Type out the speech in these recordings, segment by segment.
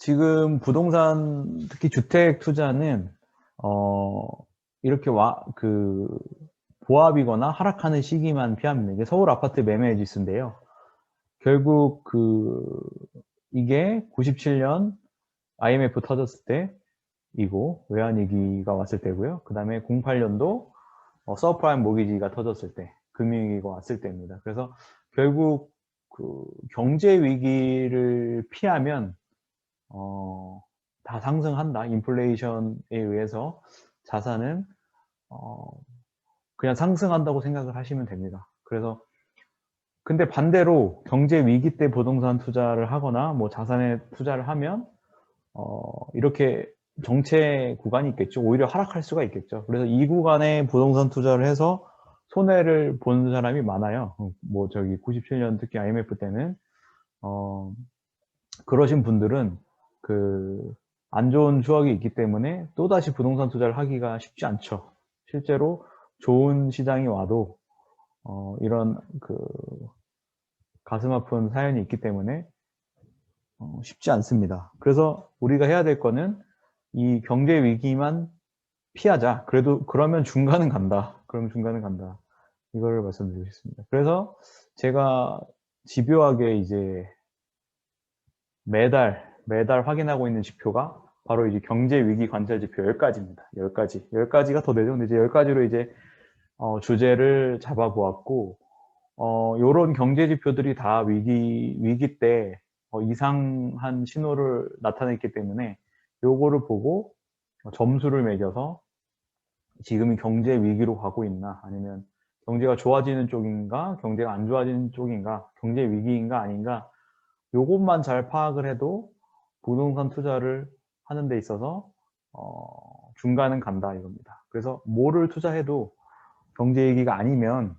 지금 부동산, 특히 주택 투자는 어 이렇게 보합이거나 하락하는 시기만 피합니다. 이게 서울 아파트 매매 지수인데요. 결국 이게 97년 IMF 터졌을 때이고 외환위기가 왔을 때고요. 그 다음에 08년도 서프라임 모기지가 터졌을 때, 금융위기가 왔을 때입니다. 그래서 결국 경제 위기를 피하면 다 상승한다. 인플레이션에 의해서 자산은 그냥 상승한다고 생각을 하시면 됩니다. 그래서 근데 반대로 경제 위기 때 부동산 투자를 하거나 뭐 자산에 투자를 하면 이렇게 정체 구간이 있겠죠. 오히려 하락할 수가 있겠죠. 그래서 이 구간에 부동산 투자를 해서 손해를 본 사람이 많아요. 뭐 저기 97년 특히 IMF 때는 그러신 분들은 안 좋은 추억이 있기 때문에 또다시 부동산 투자를 하기가 쉽지 않죠. 실제로 좋은 시장이 와도 이런 가슴 아픈 사연이 있기 때문에 쉽지 않습니다. 그래서 우리가 해야 될 거는 이 경제 위기만 피하자. 그러면 중간은 간다. 그러면 중간은 간다. 이거를 말씀드리고 싶습니다. 그래서 제가 집요하게 이제 매달 확인하고 있는 지표가 바로 이제 경제 위기 관찰 지표 10가지입니다. 10가지. 10가지가 더 되죠. 근데 이제 10가지로 이제 주제를 잡아보았고, 요런 경제 지표들이 다 위기 때 이상한 신호를 나타냈기 때문에 요거를 보고 점수를 매겨서 지금이 경제 위기로 가고 있나, 아니면 경제가 좋아지는 쪽인가, 경제가 안 좋아지는 쪽인가, 경제 위기인가 아닌가, 요것만 잘 파악을 해도 부동산 투자를 하는 데 있어서 중간은 간다 이겁니다. 그래서 뭐를 투자해도 경제 위기가 아니면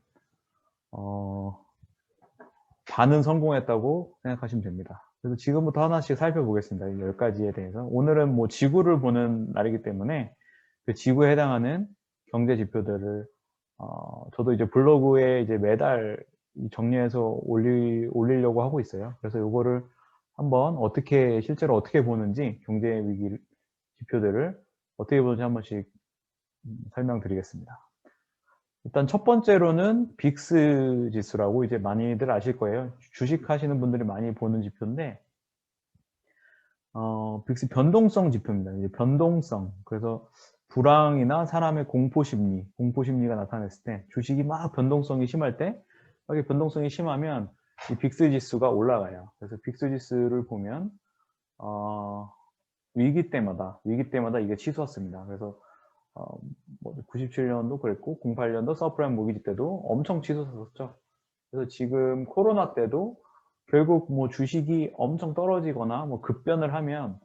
반은 성공했다고 생각하시면 됩니다. 그래서 지금부터 하나씩 살펴보겠습니다. 이 10가지에 대해서. 오늘은 뭐 지구를 보는 날이기 때문에 그 지구에 해당하는 경제 지표들을 저도 이제 블로그에 이제 매달 정리해서 올리려고 하고 있어요. 그래서 요거를 한번 실제로 어떻게 보는지, 경제 위기 지표들을 어떻게 보는지 한 번씩 설명드리겠습니다. 일단 첫 번째로는 빅스 지수라고 이제 많이들 아실 거예요. 주식 하시는 분들이 많이 보는 지표인데, 빅스 변동성 지표입니다. 이제 변동성. 그래서 불황이나 사람의 공포심리가 나타났을 때, 주식이 막 변동성이 심할 때, 이렇게 변동성이 심하면 이 빅스 지수가 올라가요. 그래서 빅스 지수를 보면 위기 때마다 이게 치솟았습니다. 그래서 뭐 97년도 그랬고 08년도 서프라임 모기지 때도 엄청 치솟았었죠. 그래서 지금 코로나 때도 결국 뭐 주식이 엄청 떨어지거나 뭐 급변을 하면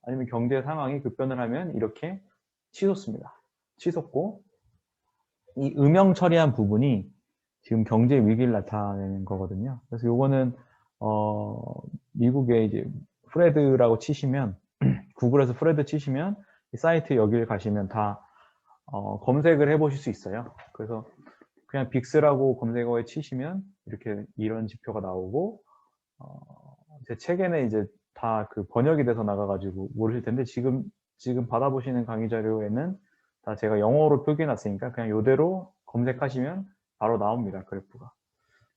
아니면 경제 상황이 급변을 하면 이렇게 치솟습니다. 치솟고 이 음영 처리한 부분이 지금 경제 위기를 나타내는 거거든요. 그래서 요거는 미국의 이제 프레드라고 치시면 구글에서 프레드 치시면 이 사이트 여기를 가시면 다 검색을 해 보실 수 있어요. 그래서 그냥 빅스라고 검색어에 치시면 이렇게 이런 지표가 나오고 제 책에는 이제 다 번역이 돼서 나가가지고 모르실 텐데 지금 받아보시는 강의 자료에는 다 제가 영어로 표기해 놨으니까 그냥 이대로 검색하시면 바로 나옵니다. 그래프가.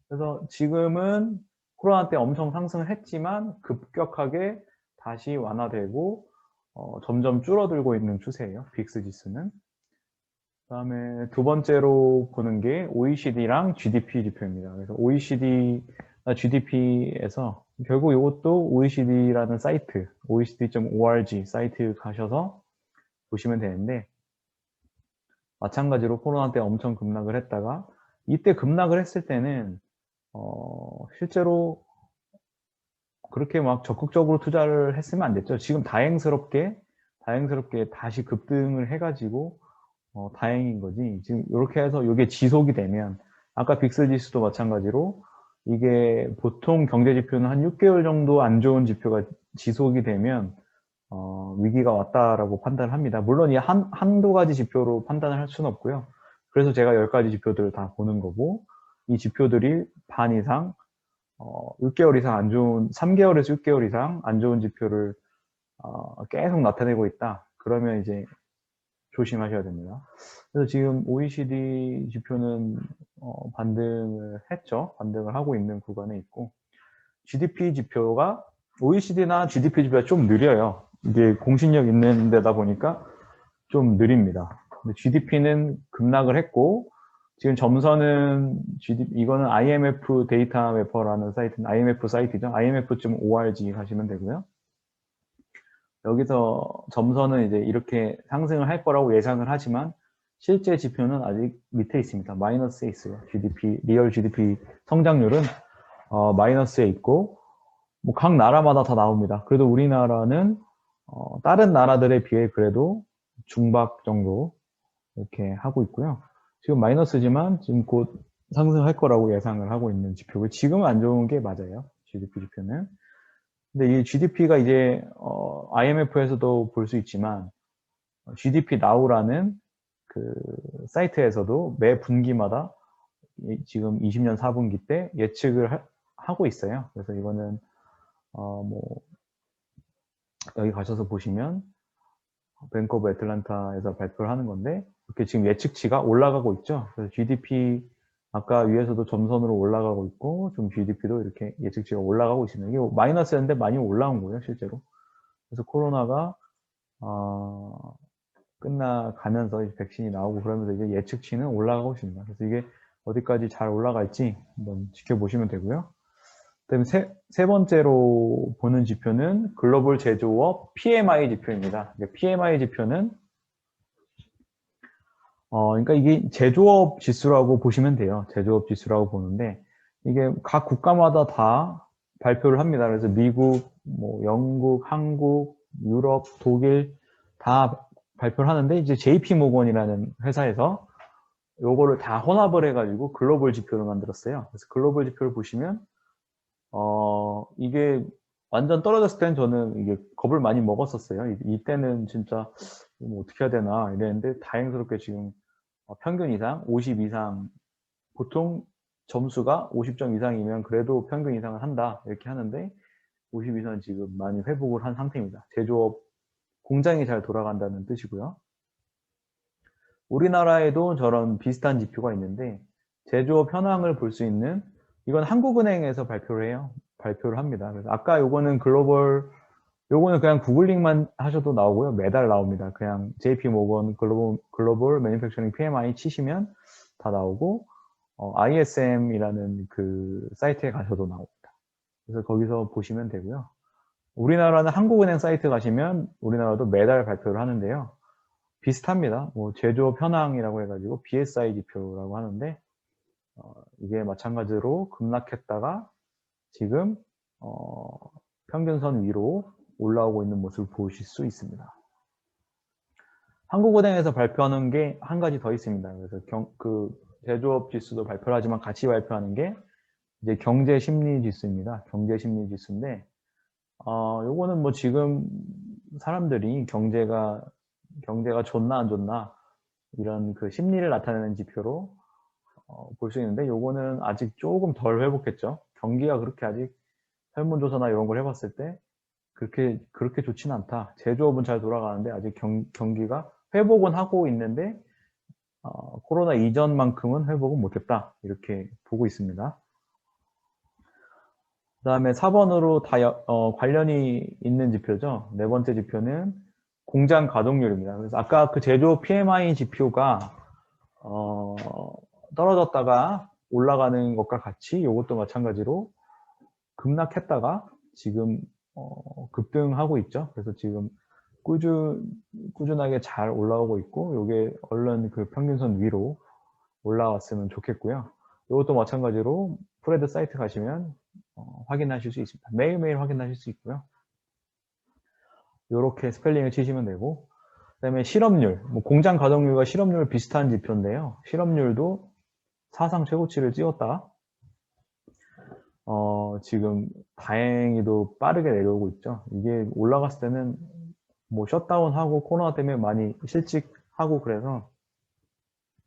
그래서 지금은 코로나 때 엄청 상승을 했지만 급격하게 다시 완화되고 점점 줄어들고 있는 추세예요. 빅스 지수는. 그 다음에 두 번째로 보는 게 OECD랑 GDP 지표입니다. 그래서 OECD, GDP에서 결국 이것도 OECD라는 사이트, oecd.org 사이트 가셔서 보시면 되는데, 마찬가지로 코로나 때 엄청 급락을 했다가 이때 급락을 했을 때는 실제로 그렇게 막 적극적으로 투자를 했으면 안 됐죠. 지금 다행스럽게 다시 급등을 해가지고 다행인 거지. 지금 이렇게 해서 이게 지속이 되면, 아까 빅스 지수도 마찬가지로 이게 보통 경제 지표는 한 6개월 정도 안 좋은 지표가 지속이 되면 위기가 왔다라고 판단을 합니다. 물론 이 한두 가지 지표로 판단을 할 수는 없고요. 그래서 제가 10가지 지표들을 다 보는 거고, 이 지표들이 반 이상 6개월 이상 안 좋은, 3개월에서 6개월 이상 안 좋은 지표를 계속 나타내고 있다. 그러면 이제 조심하셔야 됩니다. 그래서 지금 OECD 지표는 반등을 했죠. 반등을 하고 있는 구간에 있고, GDP 지표가 OECD나 GDP 지표가 좀 느려요. 이게 공신력 있는 데다 보니까 좀 느립니다. 근데 GDP는 급락을 했고, 지금 점선은 이거는 IMF 데이터 웨퍼라는 사이트는 IMF 사이트죠. IMF.org 하시면 되고요. 여기서 점선은 이제 이렇게 상승을 할 거라고 예상을 하지만 실제 지표는 아직 밑에 있습니다. 마이너스에 있어요. GDP, 리얼 GDP 성장률은 마이너스에 있고, 뭐 각 나라마다 다 나옵니다. 그래도 우리나라는 다른 나라들에 비해 그래도 중박 정도 이렇게 하고 있고요. 지금 마이너스지만 지금 곧 상승할 거라고 예상을 하고 있는 지표고, 지금은 안 좋은 게 맞아요. GDP 지표는. 근데 이 GDP가 이제 IMF에서도 볼 수 있지만 GDP Now라는 그 사이트에서도 매 분기마다 지금 20년 4분기 때 예측을 하고 있어요. 그래서 이거는 뭐 여기 가셔서 보시면 뱅크 오브 애틀란타에서 발표를 하는 건데 이렇게 지금 예측치가 올라가고 있죠. 그래서 GDP 아까 위에서도 점선으로 올라가고 있고 좀 GDP도 이렇게 예측치가 올라가고 있습니다. 이게 마이너스였는데 많이 올라온 거예요, 실제로. 그래서 코로나가 끝나가면서 이제 백신이 나오고 그러면서 이제 예측치는 올라가고 있습니다. 그래서 이게 어디까지 잘 올라갈지 한번 지켜보시면 되고요. 그다음에 세 번째로 보는 지표는 글로벌 제조업 PMI 지표입니다. PMI 지표는 그러니까 이게 제조업 지수라고 보시면 돼요. 제조업 지수라고 보는데 이게 각 국가마다 다 발표를 합니다. 그래서 미국, 뭐 영국, 한국, 유럽, 독일 다 발표를 하는데 이제 JP 모건이라는 회사에서 요거를 다 혼합을 해가지고 글로벌 지표를 만들었어요. 그래서 글로벌 지표를 보시면 이게 완전 떨어졌을 때는 저는 이게 겁을 많이 먹었었어요. 이때는 진짜 뭐 어떻게 해야 되나 이랬는데 다행스럽게 지금 평균 이상, 50 이상, 보통 점수가 50점 이상이면 그래도 평균 이상을 한다 이렇게 하는데 50 이상은 지금 많이 회복을 한 상태입니다. 제조업 공장이 잘 돌아간다는 뜻이고요. 우리나라에도 저런 비슷한 지표가 있는데 제조업 현황을 볼 수 있는 이건 한국은행에서 발표를 합니다. 그래서 아까 요거는 요거는 그냥 구글링만 하셔도 나오고요. 매달 나옵니다. 그냥 JP 모건 글로벌 매니팩처링 PMI 치시면 다 나오고 ISM이라는 그 사이트에 가셔도 나옵니다. 그래서 거기서 보시면 되고요. 우리나라는 한국은행 사이트 가시면 우리나라도 매달 발표를 하는데요. 비슷합니다. 뭐 제조업 현황이라고 해가지고 BSI 지표라고 하는데 이게 마찬가지로 급락했다가 지금 평균선 위로 올라오고 있는 모습을 보실 수 있습니다. 한국은행에서 발표하는 게 한 가지 더 있습니다. 그래서 그 제조업 지수도 발표를 하지만 같이 발표하는 게 이제 경제 심리 지수입니다. 경제 심리 지수인데 요거는 뭐 지금 사람들이 경제가 좋나 안 좋나 이런 그 심리를 나타내는 지표로 볼 수 있는데 요거는 아직 조금 덜 회복했죠. 경기가 그렇게 아직 설문조사나 이런 걸 해봤을 때 그렇게 좋지는 않다. 제조업은 잘 돌아가는데 아직 경기가 회복은 하고 있는데 코로나 이전만큼은 회복은 못했다. 이렇게 보고 있습니다. 그 다음에 4번으로 관련이 있는 지표죠. 네 번째 지표는 공장 가동률입니다. 그래서 아까 그 제조업 PMI 지표가 떨어졌다가 올라가는 것과 같이 이것도 마찬가지로 급락했다가 지금 급등하고 있죠. 그래서 지금 꾸준하게 잘 올라오고 있고 이게 얼른 그 평균선 위로 올라왔으면 좋겠고요. 이것도 마찬가지로 프레드 사이트 가시면 확인하실 수 있습니다. 매일매일 확인하실 수 있고요. 이렇게 스펠링을 치시면 되고 그 다음에 실업률, 뭐 공장 가동률과 실업률 비슷한 지표인데요. 실업률도 사상 최고치를 찍었다. 지금 다행히도 빠르게 내려오고 있죠. 이게 올라갔을 때는 뭐 셧다운하고 코로나 때문에 많이 실직하고 그래서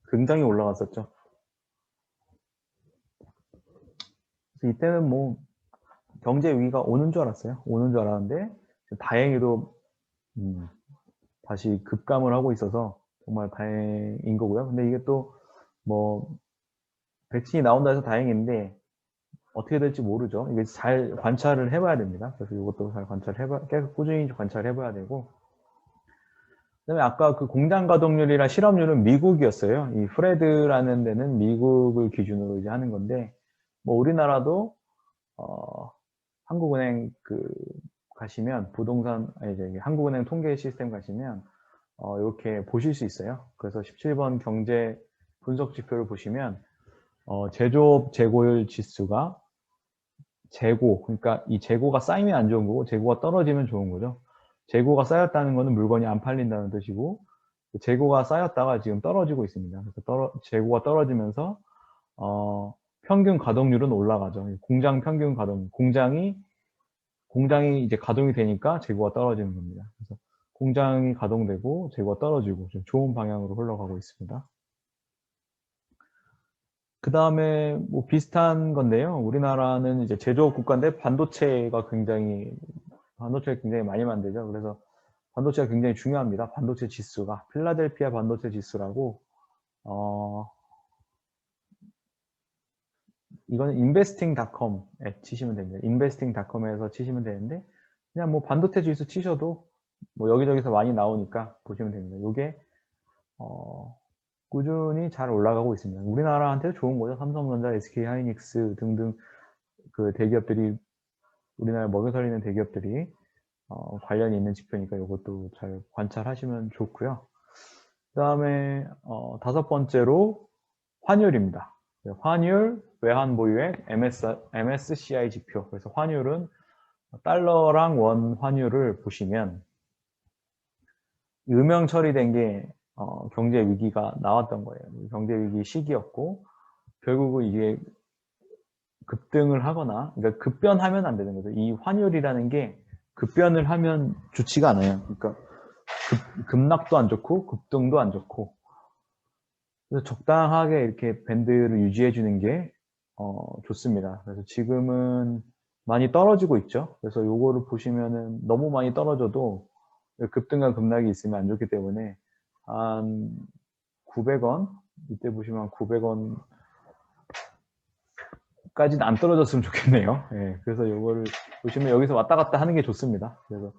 굉장히 올라갔었죠. 이때는 뭐 경제 위기가 오는 줄 알았어요. 오는 줄 알았는데 다행히도 다시 급감을 하고 있어서 정말 다행인 거고요. 근데 이게 또 뭐 백신이 나온다 해서 다행인데 어떻게 될지 모르죠. 이게 잘 관찰을 해봐야 됩니다. 그래서 이것도 잘 관찰해봐, 계속 꾸준히 관찰해봐야 되고. 그다음에 아까 그 공장 가동률이랑 실업률은 미국이었어요. 이 프레드라는 데는 미국을 기준으로 이제 하는 건데, 뭐 우리나라도 한국은행 그 가시면 부동산 아니 저기 한국은행 통계 시스템 가시면 이렇게 보실 수 있어요. 그래서 17번 경제 분석 지표를 보시면 제조업 재고율 지수가 재고, 그러니까 이 재고가 쌓이면 안 좋은 거고 재고가 떨어지면 좋은 거죠. 재고가 쌓였다는 것은 물건이 안 팔린다는 뜻이고 재고가 쌓였다가 지금 떨어지고 있습니다. 그래서 재고가 떨어지면서 평균 가동률은 올라가죠. 공장 평균 가동, 공장이 이제 가동이 되니까 재고가 떨어지는 겁니다. 그래서 공장이 가동되고 재고가 떨어지고 좀 좋은 방향으로 흘러가고 있습니다. 그 다음에 뭐 비슷한 건데요. 우리나라는 이제 제조업 국가인데 반도체가 굉장히 많이 만들죠. 그래서 반도체가 굉장히 중요합니다. 반도체 지수가 필라델피아 반도체 지수라고 이거는 investing.com에 치시면 됩니다. investing.com에서 치시면 되는데 그냥 뭐 반도체 지수 치셔도 뭐 여기저기서 많이 나오니까 보시면 됩니다. 이게 꾸준히 잘 올라가고 있습니다. 우리나라한테 좋은 거죠. 삼성전자, SK하이닉스 등등 그 대기업들이 우리나라에 먹여 살리는 대기업들이 관련이 있는 지표니까 이것도 잘 관찰하시면 좋고요. 그 다음에 다섯 번째로 환율입니다. 환율, 외환 보유액, MSCI 지표. 그래서 환율은 달러랑 원 환율을 보시면 유명 처리된 게 경제 위기가 나왔던 거예요. 경제 위기 시기였고 결국은 이게 급등을 하거나 그러니까 급변하면 안 되는 거죠. 이 환율이라는 게 급변을 하면 좋지가 않아요. 그러니까 급락도 안 좋고 급등도 안 좋고 그래서 적당하게 이렇게 밴드를 유지해 주는 게 좋습니다. 그래서 지금은 많이 떨어지고 있죠. 그래서 요거를 보시면은 너무 많이 떨어져도 급등과 급락이 있으면 안 좋기 때문에 한 900원 이때 보시면 900원 까지는 안 떨어졌으면 좋겠네요. 예, 그래서 요거를 보시면 여기서 왔다 갔다 하는 게 좋습니다. 그래서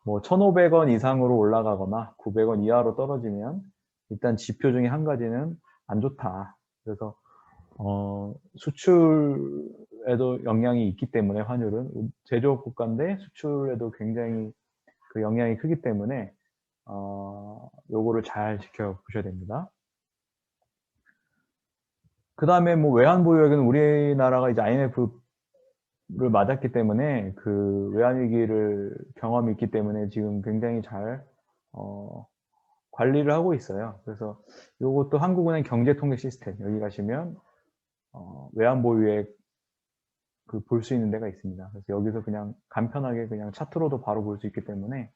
뭐 1,500원 이상으로 올라가거나 900원 이하로 떨어지면 일단 지표 중에 한 가지는 안 좋다. 그래서 수출에도 영향이 있기 때문에 환율은 제조업 국가인데 수출에도 굉장히 그 영향이 크기 때문에 요거를 잘 지켜보셔야 됩니다. 그 다음에 뭐 외환 보유액은 우리나라가 이제 IMF를 맞았기 때문에 그 외환 위기를 경험이 있기 때문에 지금 굉장히 잘 관리를 하고 있어요. 그래서 이것도 한국은행 경제통계 시스템 여기 가시면 외환 보유액 그 볼 수 있는 데가 있습니다. 그래서 여기서 그냥 간편하게 그냥 차트로도 바로 볼 수 있기 때문에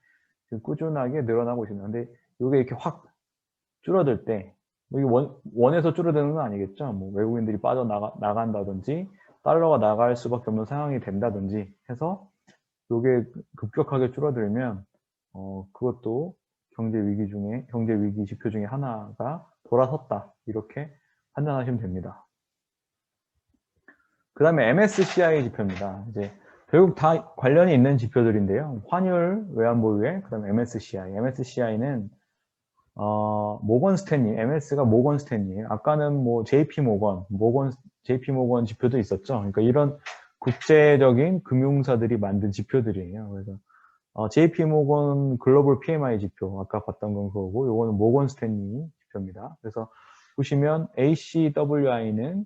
지금 꾸준하게 늘어나고 있습니다. 근데 이게 이렇게 확 줄어들 때 뭐 이게 원에서 줄어드는 건 아니겠죠. 뭐 외국인들이 나간다든지 달러가 나갈 수밖에 없는 상황이 된다든지 해서 이게 급격하게 줄어들면 그것도 경제 위기 지표 중에 하나가 돌아섰다 이렇게 판단하시면 됩니다. 그 다음에 MSCI 지표입니다. 이제 결국 다 관련이 있는 지표들인데요. 환율, 외환보유액, 그 다음에 MSCI. MSCI는 모건 스탠리, MS가 모건 스탠리예요. 아까는 뭐 JP 모건 지표도 있었죠. 그러니까 이런 국제적인 금융사들이 만든 지표들이에요. 그래서 JP 모건 글로벌 PMI 지표 아까 봤던 건 그거고, 요거는 모건 스탠리 지표입니다. 그래서 보시면 ACWI는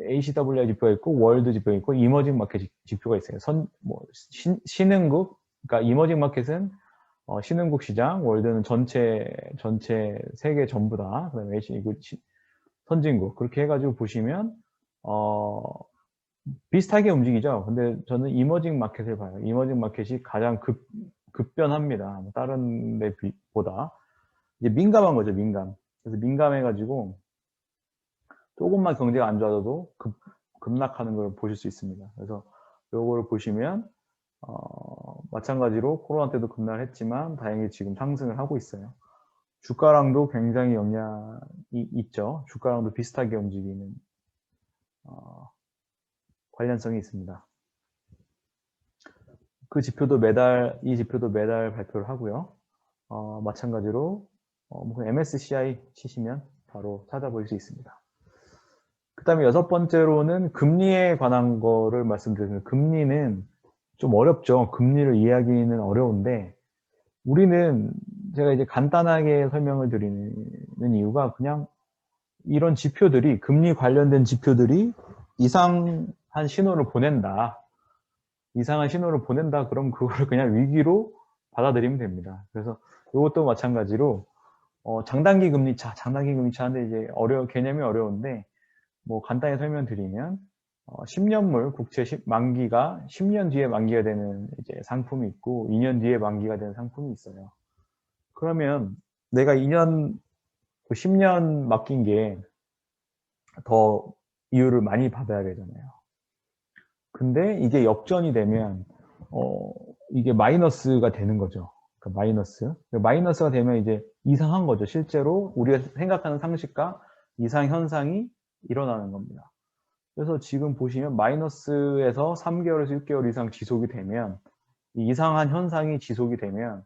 ACWI 지표가 있고 월드 지표가 있고 이머징 마켓 지표가 있어요. 신흥국, 그러니까 이머징 마켓은 신흥국 시장, 월드는 전체 세계 전부 다, 그다음에 선진국 그렇게 해가지고 보시면 비슷하게 움직이죠. 근데 저는 이머징 마켓을 봐요. 이머징 마켓이 가장 급변합니다. 다른 데보다 이제 민감한 거죠, 민감. 그래서 민감해가지고 조금만 경제가 안 좋아져도 급락하는 걸 보실 수 있습니다. 그래서 요거를 보시면 마찬가지로 코로나 때도 급락을 했지만 다행히 지금 상승을 하고 있어요. 주가랑도 굉장히 영향이 있죠. 주가랑도 비슷하게 움직이는 관련성이 있습니다. 그 지표도 매달, 이 지표도 매달 발표를 하고요. 마찬가지로 MSCI 치시면 바로 찾아볼 수 있습니다. 그 다음에 6번째로는 금리에 관한 거를 말씀드리면, 금리는 좀 어렵죠. 금리를 이해하기는 어려운데, 우리는 제가 이제 간단하게 설명을 드리는 이유가 그냥 이런 지표들이, 금리 관련된 지표들이 이상한 신호를 보낸다. 이상한 신호를 보낸다. 그럼 그걸 그냥 위기로 받아들이면 됩니다. 그래서 이것도 마찬가지로 장단기 금리차, 장단기 금리차인데 이제 개념이 어려운데, 뭐 간단히 설명드리면 10년물 국채 만기가 10년 뒤에 만기가 되는 이제 상품이 있고 2년 뒤에 만기가 되는 상품이 있어요. 그러면 내가 10년 맡긴 게 더 이율을 많이 받아야 되잖아요. 근데 이게 역전이 되면 이게 마이너스가 되는 거죠. 그 마이너스가 되면 이제 이상한 거죠. 실제로 우리가 생각하는 상식과 이상 현상이 일어나는 겁니다. 그래서 지금 보시면 마이너스에서 3개월에서 6개월 이상 지속이 되면, 이 이상한 현상이 지속이 되면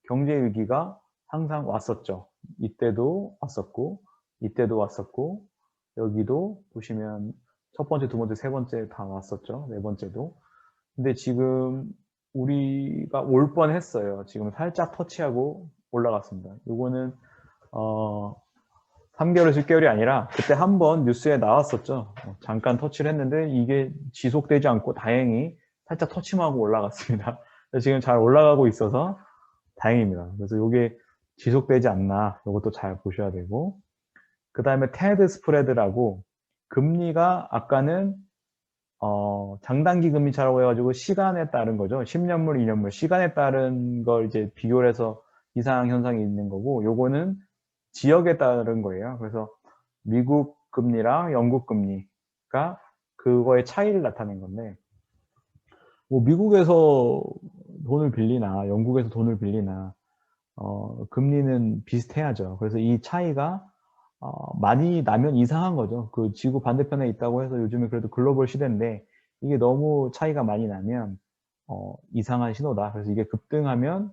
경제 위기가 항상 왔었죠. 이때도 왔었고, 이때도 왔었고, 여기도 보시면 첫 번째, 두 번째, 세 번째 다 왔었죠. 네 번째도. 근데 지금 우리가 올 뻔했어요. 지금 살짝 터치하고 올라갔습니다. 이거는 3개월에서 6개월이 아니라 그때 한번 뉴스에 나왔었죠. 잠깐 터치를 했는데 이게 지속되지 않고 다행히 살짝 터치만 하고 올라갔습니다. 지금 잘 올라가고 있어서 다행입니다. 그래서 이게 지속되지 않나, 이것도 잘 보셔야 되고, 그 다음에 테드 스프레드라고, 금리가 아까는 장단기 금리차라고 해가지고 시간에 따른 거죠. 10년물, 2년물 시간에 따른 걸 이제 비교를 해서 이상 현상이 있는 거고, 요거는 지역에 따른 거예요. 그래서 미국 금리랑 영국 금리가 그거의 차이를 나타낸 건데, 뭐 미국에서 돈을 빌리나 영국에서 돈을 빌리나 금리는 비슷해야죠. 그래서 이 차이가 많이 나면 이상한 거죠. 그 지구 반대편에 있다고 해서 요즘에 그래도 글로벌 시대인데 이게 너무 차이가 많이 나면 이상한 신호다. 그래서 이게 급등하면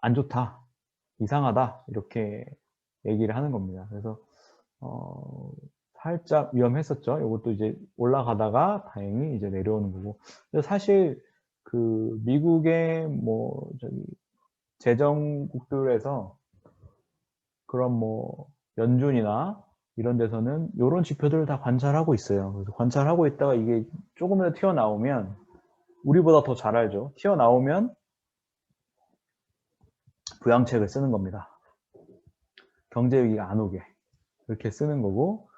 안 좋다, 이상하다, 이렇게 얘기를 하는 겁니다. 그래서 살짝 위험했었죠. 이것도 이제 올라가다가 다행히 이제 내려오는 거고. 사실 그 미국의 뭐 저기 재정국들에서 그런 뭐 연준이나 이런 데서는 이런 지표들을 다 관찰하고 있어요. 그래서 관찰하고 있다가 이게 조금이라도 튀어나오면 우리보다 더 잘 알죠. 튀어나오면 부양책을 쓰는 겁니다. 경제 위기가 안 오게 이렇게 쓰는 거고,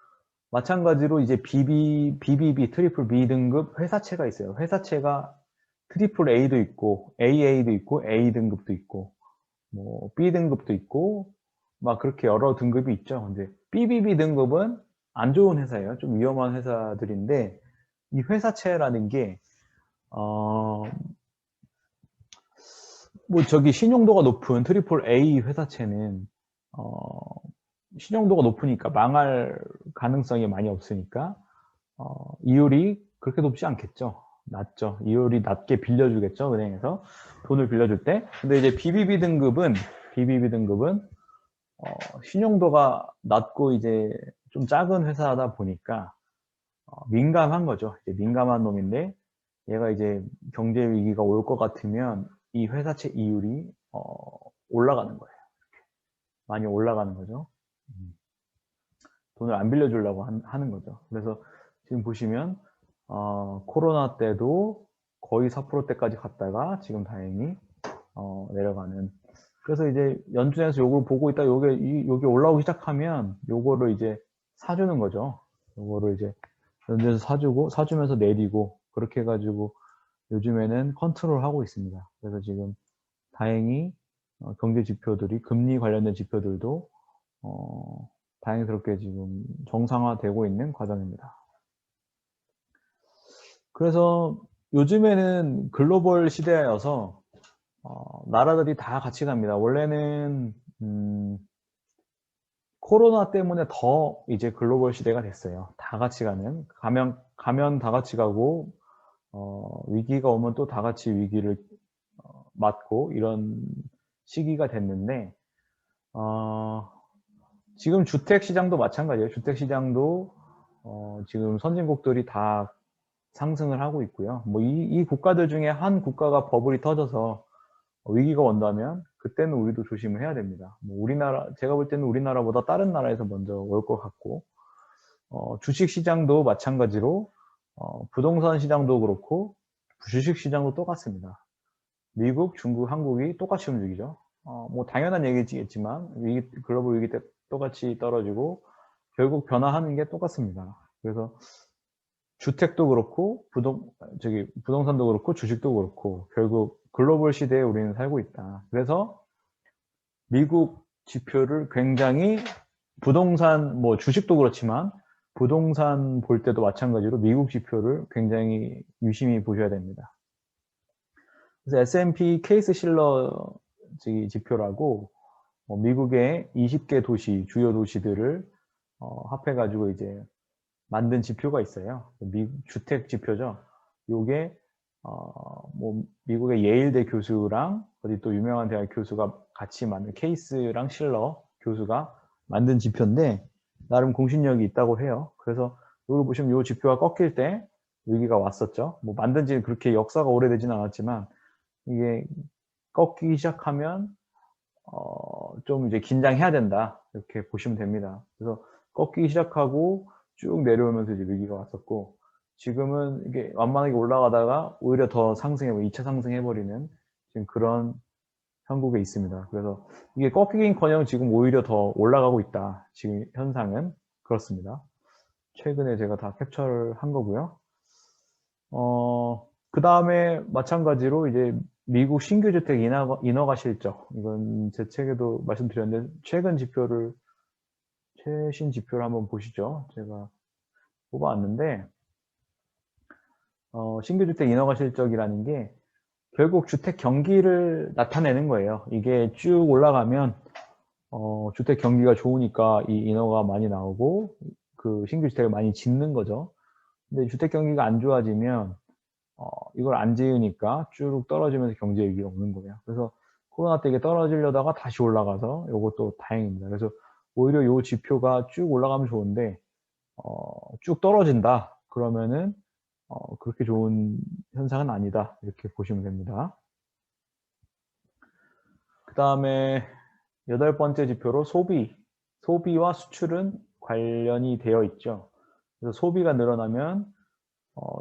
마찬가지로 이제 BBB, 트리플 B 등급 회사채가 있어요. 회사채가 트리플 A도 있고, AA도 있고, A 등급도 있고, 뭐 B 등급도 있고, 막 그렇게 여러 등급이 있죠. 근데 BBB 등급은 안 좋은 회사예요. 좀 위험한 회사들인데, 이 회사채라는 게, 뭐 저기 신용도가 높은 트리플 A 회사채는, 신용도가 높으니까 망할 가능성이 많이 없으니까 이율이 그렇게 높지 않겠죠. 낮죠. 이율이 낮게 빌려주겠죠. 은행에서 돈을 빌려줄 때. 근데 이제 BBB 등급은 신용도가 낮고 이제 좀 작은 회사다 보니까 민감한 거죠. 이제 민감한 놈인데 얘가 이제 경제 위기가 올 것 같으면 이 회사채 이율이 올라가는 거예요. 많이 올라가는 거죠. 돈을 안 빌려주려고 하는 거죠. 그래서 지금 보시면 코로나 때도 거의 4%대까지 갔다가 지금 다행히 내려가는. 그래서 이제 연준에서 요걸 보고 있다 요게 올라오기 시작하면 요거를 이제 사주는 거죠. 요거를 이제 연준에서 사주면서 내리고 그렇게 해가지고 요즘에는 컨트롤하고 있습니다. 그래서 지금 다행히 경제 지표들이, 금리 관련된 지표들도 다행스럽게 지금 정상화되고 있는 과정입니다. 그래서 요즘에는 글로벌 시대여서 나라들이 다 같이 갑니다. 원래는 코로나 때문에 더 이제 글로벌 시대가 됐어요. 다 같이 가는. 가면 다 같이 가고 위기가 오면 또 다 같이 위기를 맞고 이런 시기가 됐는데 지금 주택 시장도 마찬가지예요. 주택 시장도 지금 선진국들이 다 상승을 하고 있고요. 뭐 이 국가들 중에 한 국가가 버블이 터져서 위기가 온다면 그때는 우리도 조심을 해야 됩니다. 뭐 제가 볼 때는 우리나라보다 다른 나라에서 먼저 올 것 같고, 주식 시장도 마찬가지로 부동산 시장도 그렇고 주식 시장도 똑같습니다. 미국, 중국, 한국이 똑같이 움직이죠. 뭐 당연한 얘기겠지만 글로벌 위기 때 똑같이 떨어지고 결국 변화하는 게 똑같습니다. 그래서 주택도 그렇고 부동산도 그렇고 주식도 그렇고 결국 글로벌 시대에 우리는 살고 있다. 그래서 미국 지표를 굉장히 부동산 뭐 주식도 그렇지만 부동산 볼 때도 마찬가지로 미국 지표를 굉장히 유심히 보셔야 됩니다. 그래서 S&P 케이스 실러 지표라고 미국의 20개 도시, 주요 도시들을 합해가지고 이제 만든 지표가 있어요. 주택 지표죠. 요게 뭐 미국의 예일대 교수랑 어디 또 유명한 대학 교수가 같이 만든 케이스랑 실러 교수가 만든 지표인데 나름 공신력이 있다고 해요. 그래서 이걸 보시면 요 지표가 꺾일 때 위기가 왔었죠. 뭐 만든 지 그렇게 역사가 오래되지는 않았지만 이게 꺾이기 시작하면 좀 이제 긴장해야 된다 이렇게 보시면 됩니다. 그래서 꺾이기 시작하고 쭉 내려오면서 이제 위기가 왔었고 지금은 이게 완만하게 올라가다가 오히려 더 상승해 2차 상승해버리는 지금 그런 형국에 있습니다. 그래서 이게 꺾이긴커녕 지금 오히려 더 올라가고 있다. 지금 현상은 그렇습니다. 최근에 제가 다 캡처를 한 거고요. 그 다음에 마찬가지로 이제 미국 신규 주택 인허가 실적 이건 제 책에도 말씀드렸는데 최신 지표를 한번 보시죠. 제가 뽑아왔는데 신규 주택 인허가 실적이라는 게 결국 주택 경기를 나타내는 거예요. 이게 쭉 올라가면 주택 경기가 좋으니까 이 인허가 많이 나오고 그 신규 주택을 많이 짓는 거죠. 근데 주택 경기가 안 좋아지면 이걸 안 지으니까 쭉 떨어지면서 경제 위기가 오는 거예요. 그래서 코로나 때 이게 떨어지려다가 다시 올라가서 이것도 다행입니다. 그래서 오히려 이 지표가 쭉 올라가면 좋은데 쭉 떨어진다 그러면은 그렇게 좋은 현상은 아니다 이렇게 보시면 됩니다. 그 다음에 8번째 지표로 소비와 수출은 관련이 되어 있죠. 그래서 소비가 늘어나면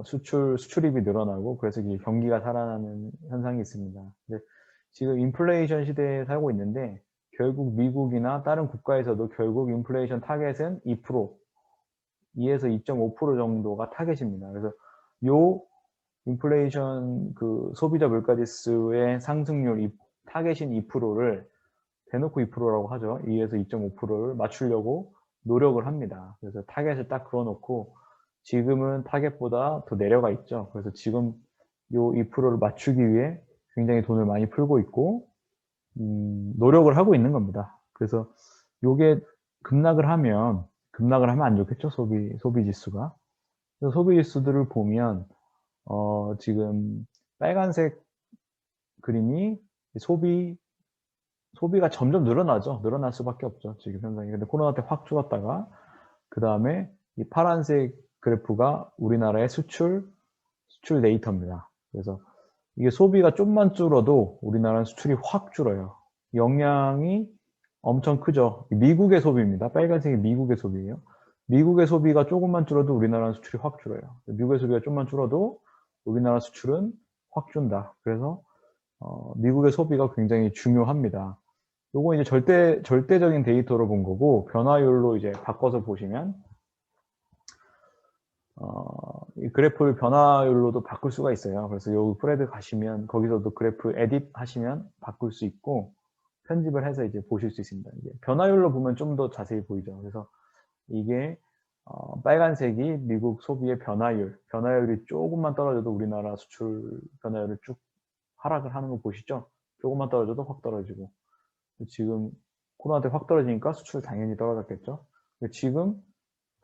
수출입이 늘어나고 그래서 이제 경기가 살아나는 현상이 있습니다. 근데 지금 인플레이션 시대에 살고 있는데 결국 미국이나 다른 국가에서도 결국 인플레이션 타겟은 2%, 2에서 2.5% 정도가 타겟입니다. 그래서 요 인플레이션 그 소비자 물가지수의 상승률 타겟인 2%를 대놓고 2%라고 하죠. 2에서 2.5%를 맞추려고 노력을 합니다. 그래서 타겟을 딱 그어놓고 지금은 타겟보다 더 내려가 있죠. 그래서 지금 요 2%를 맞추기 위해 굉장히 돈을 많이 풀고 있고 노력을 하고 있는 겁니다. 그래서 요게 급락을 하면 안 좋겠죠. 소비 지수가. 그래서 소비 지수들을 보면 지금 빨간색 그림이 소비가 점점 늘어나죠. 늘어날 수밖에 없죠. 지금 현상이. 근데 코로나 때 확 줄었다가 그 다음에 이 파란색 그래프가 우리나라의 수출 데이터입니다. 그래서 이게 소비가 좀만 줄어도 우리나라는 수출이 확 줄어요. 영향이 엄청 크죠. 미국의 소비입니다. 빨간색이 미국의 소비예요. 미국의 소비가 조금만 줄어도 우리나라는 수출이 확 줄어요. 미국의 소비가 좀만 줄어도 우리나라 수출은 확 준다. 그래서 미국의 소비가 굉장히 중요합니다. 요거 이제 절대적인 데이터로 본 거고 변화율로 이제 바꿔서 보시면 이 그래프를 변화율로도 바꿀 수가 있어요. 그래서 여기 프레드 가시면 거기서도 그래프 에딧 하시면 바꿀 수 있고 편집을 해서 이제 보실 수 있습니다. 이제 변화율로 보면 좀 더 자세히 보이죠. 그래서 이게 빨간색이 미국 소비의 변화율이 조금만 떨어져도 우리나라 수출 변화율을 쭉 하락을 하는 거 보시죠? 조금만 떨어져도 확 떨어지고. 지금 코로나 때 확 떨어지니까 수출 당연히 떨어졌겠죠? 지금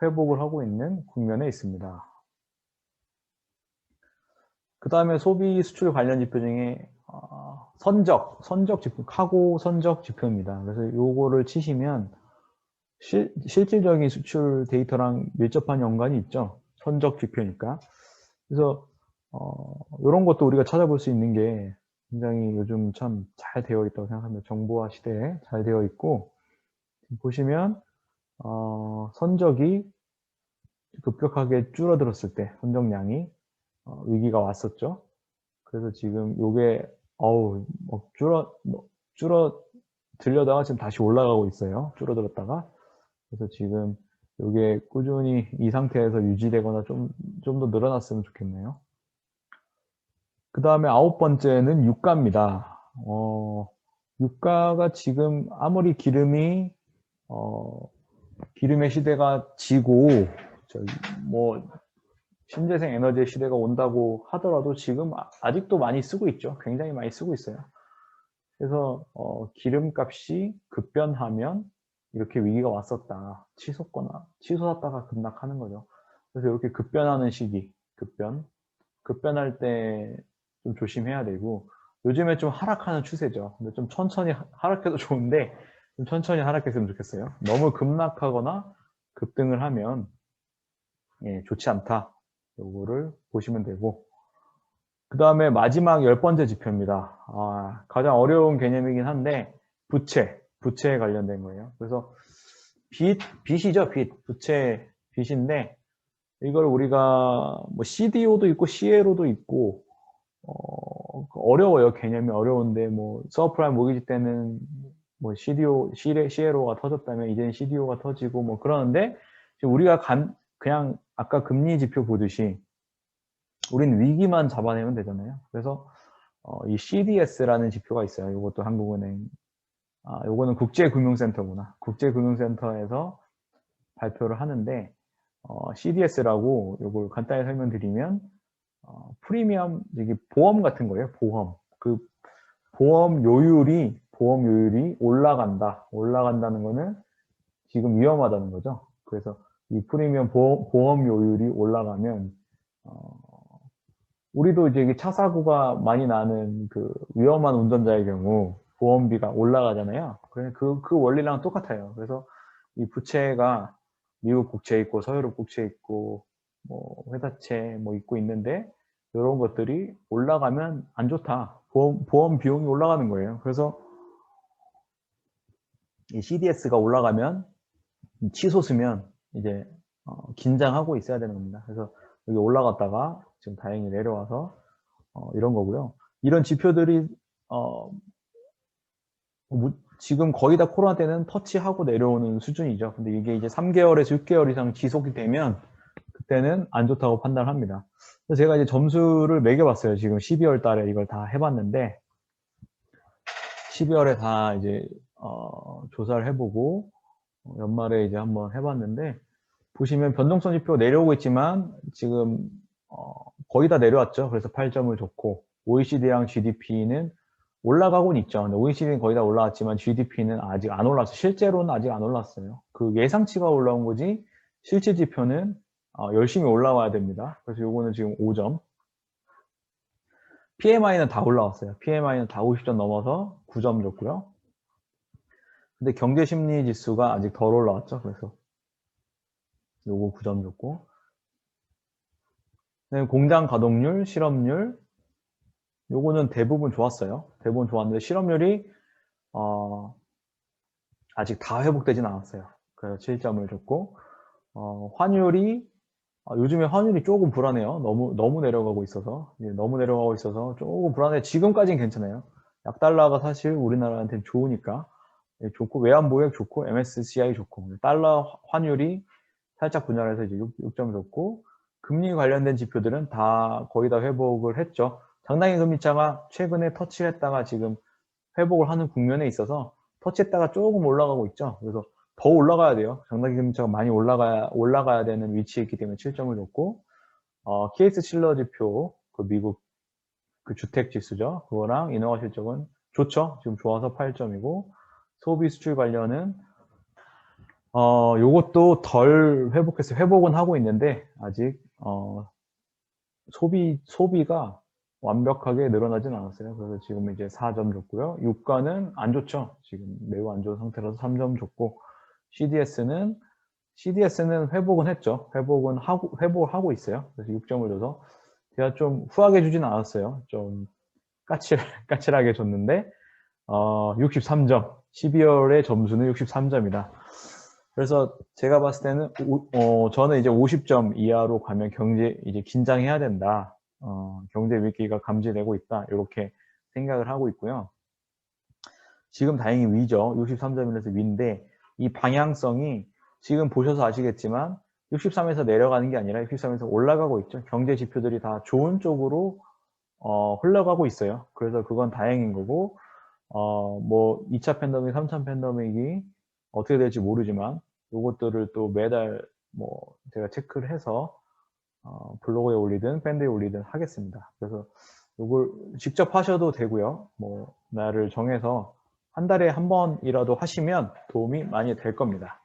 회복을 하고 있는 국면에 있습니다. 그 다음에 소비 수출 관련 지표 중에 선적 지표, 카고 선적 지표입니다. 그래서 요거를 치시면 실질적인 수출 데이터랑 밀접한 연관이 있죠. 선적 지표니까. 그래서 이런 것도 우리가 찾아볼 수 있는 게 굉장히 요즘 참 잘 되어 있다고 생각합니다. 정보화 시대에 잘 되어 있고, 보시면 선적이 급격하게 줄어들었을 때 선적량이 위기가 왔었죠. 그래서 지금 요게 들려다가 지금 다시 올라가고 있어요. 줄어들었다가. 그래서 지금 요게 꾸준히 이 상태에서 유지되거나 좀 더 늘어났으면 좋겠네요. 그 다음에 9번째는 유가입니다. 유가가 지금 아무리 기름의 시대가 지고 신재생 에너지의 시대가 온다고 하더라도 지금 아직도 많이 쓰고 있죠. 굉장히 많이 쓰고 있어요. 그래서 기름값이 급변하면 이렇게 위기가 왔었다. 치솟았다가 급락하는 거죠. 그래서 이렇게 급변하는 시기, 급변할 때 좀 조심해야 되고, 요즘에 좀 하락하는 추세죠. 근데 좀 천천히 하락해도 좋은데 좀 천천히 하락했으면 좋겠어요. 너무 급락하거나 급등을 하면 좋지 않다. 요거를 보시면 되고, 그 다음에 마지막 10번째 지표입니다. 가장 어려운 개념이긴 한데 부채에 관련된 거예요. 그래서 빚이죠. 부채 빚인데, 이걸 우리가 CDO도 있고 CLO도 있고 어려워요. 개념이 어려운데 서브프라임 모기지 때는 CLO가 터졌다면 이제는 CDO가 터지고 그러는데, 지금 우리가 그냥 아까 금리 지표 보듯이 우린 위기만 잡아내면 되잖아요. 그래서 이 CDS라는 지표가 있어요. 이것도 한국은행, 요거는 국제금융센터구나. 국제금융센터에서 발표를 하는데, CDS라고 요걸 간단히 설명드리면 프리미엄, 이게 보험 같은 거예요. 그 보험 요율이 올라간다는 거는 지금 위험하다는 거죠. 그래서 이 프리미엄 보험 요율이 올라가면 우리도 이제 차 사고가 많이 나는 그 위험한 운전자의 경우 보험비가 올라가잖아요. 그 원리랑 똑같아요. 그래서 이 부채가 미국 국채 있고 서유럽 국채 있고 회사채 있고 있는데, 이런 것들이 올라가면 안 좋다. 보험 비용이 올라가는 거예요. 그래서 이 CDS가 올라가면, 치솟으면 이제 긴장하고 있어야 되는 겁니다. 그래서 여기 올라갔다가 지금 다행히 내려와서 이런 거고요. 이런 지표들이 지금 거의 다 코로나 때는 터치하고 내려오는 수준이죠. 근데 이게 이제 3개월에서 6개월 이상 지속이 되면 그때는 안 좋다고 판단합니다. 그래서 제가 이제 점수를 매겨봤어요. 지금 12월 달에 이걸 다 해봤는데, 12월에 다 이제 조사를 해보고 연말에 이제 한번 해봤는데, 보시면 변동성 지표 내려오고 있지만 지금 거의 다 내려왔죠. 그래서 8점을 줬고, OECD랑 GDP는 올라가고는 있죠. 근데 OECD는 거의 다 올라왔지만 GDP는 아직 안 올랐어요. 실제로는 아직 안 올랐어요. 그 예상치가 올라온 거지 실제 지표는 열심히 올라와야 됩니다. 그래서 요거는 지금 5점. PMI는 다 올라왔어요. PMI는 다 50점 넘어서 9점 줬고요. 근데 경제심리 지수가 아직 덜 올라왔죠. 그래서 요거 9점 줬고, 공장 가동률, 실업률, 요거는 대부분 좋았어요. 대부분 좋았는데 실업률이 아직 다 회복되진 않았어요. 그래서 7점을 줬고, 환율이 요즘에 환율이 조금 불안해요. 너무 내려가고 있어서 조금 불안해. 지금까지는 괜찮아요. 약달러가 사실 우리나라한테는 좋으니까 좋고, 외환보역 좋고, MSCI 좋고, 달러 환율이 살짝 분할해서 이제 6점 줬고, 금리 관련된 지표들은 거의 다 회복을 했죠. 장단기 금리차가 최근에 터치를 했다가 지금 회복을 하는 국면에 있어서 터치했다가 조금 올라가고 있죠. 그래서 더 올라가야 돼요. 장단기 금리차가 많이 올라가야 되는 위치에 있기 때문에 7점을 줬고, 케이스 실러 지표, 그 미국 그 주택 지수죠. 그거랑 인허가 실적은 좋죠. 지금 좋아서 8점이고, 소비 수출 관련은 요것도 덜 회복했어요. 회복은 하고 있는데 아직 소비가 완벽하게 늘어나진 않았어요. 그래서 지금 이제 4점 줬고요. 유가는 안 좋죠. 지금 매우 안 좋은 상태라서 3점 줬고, CDS는 회복은 했죠. 회복을 하고 있어요. 그래서 6점을 줘서 제가 좀 후하게 주진 않았어요. 좀 까칠하게 줬는데 63점. 12월의 점수는 63점이다. 그래서 제가 봤을 때는 저는 이제 50점 이하로 가면 이제 긴장해야 된다. 경제 위기가 감지되고 있다. 이렇게 생각을 하고 있고요. 지금 다행히 위죠. 63점이라서 위인데 이 방향성이 지금 보셔서 아시겠지만 63에서 내려가는 게 아니라 63에서 올라가고 있죠. 경제 지표들이 다 좋은 쪽으로 흘러가고 있어요. 그래서 그건 다행인 거고, 뭐 2차 팬데믹, 3차 팬데믹이 어떻게 될지 모르지만 요것들을 또 매달 뭐 제가 체크를 해서 블로그에 올리든 밴드에 올리든 하겠습니다. 그래서 요걸 직접 하셔도 되고요. 뭐 날을 정해서 한 달에 한 번이라도 하시면 도움이 많이 될 겁니다.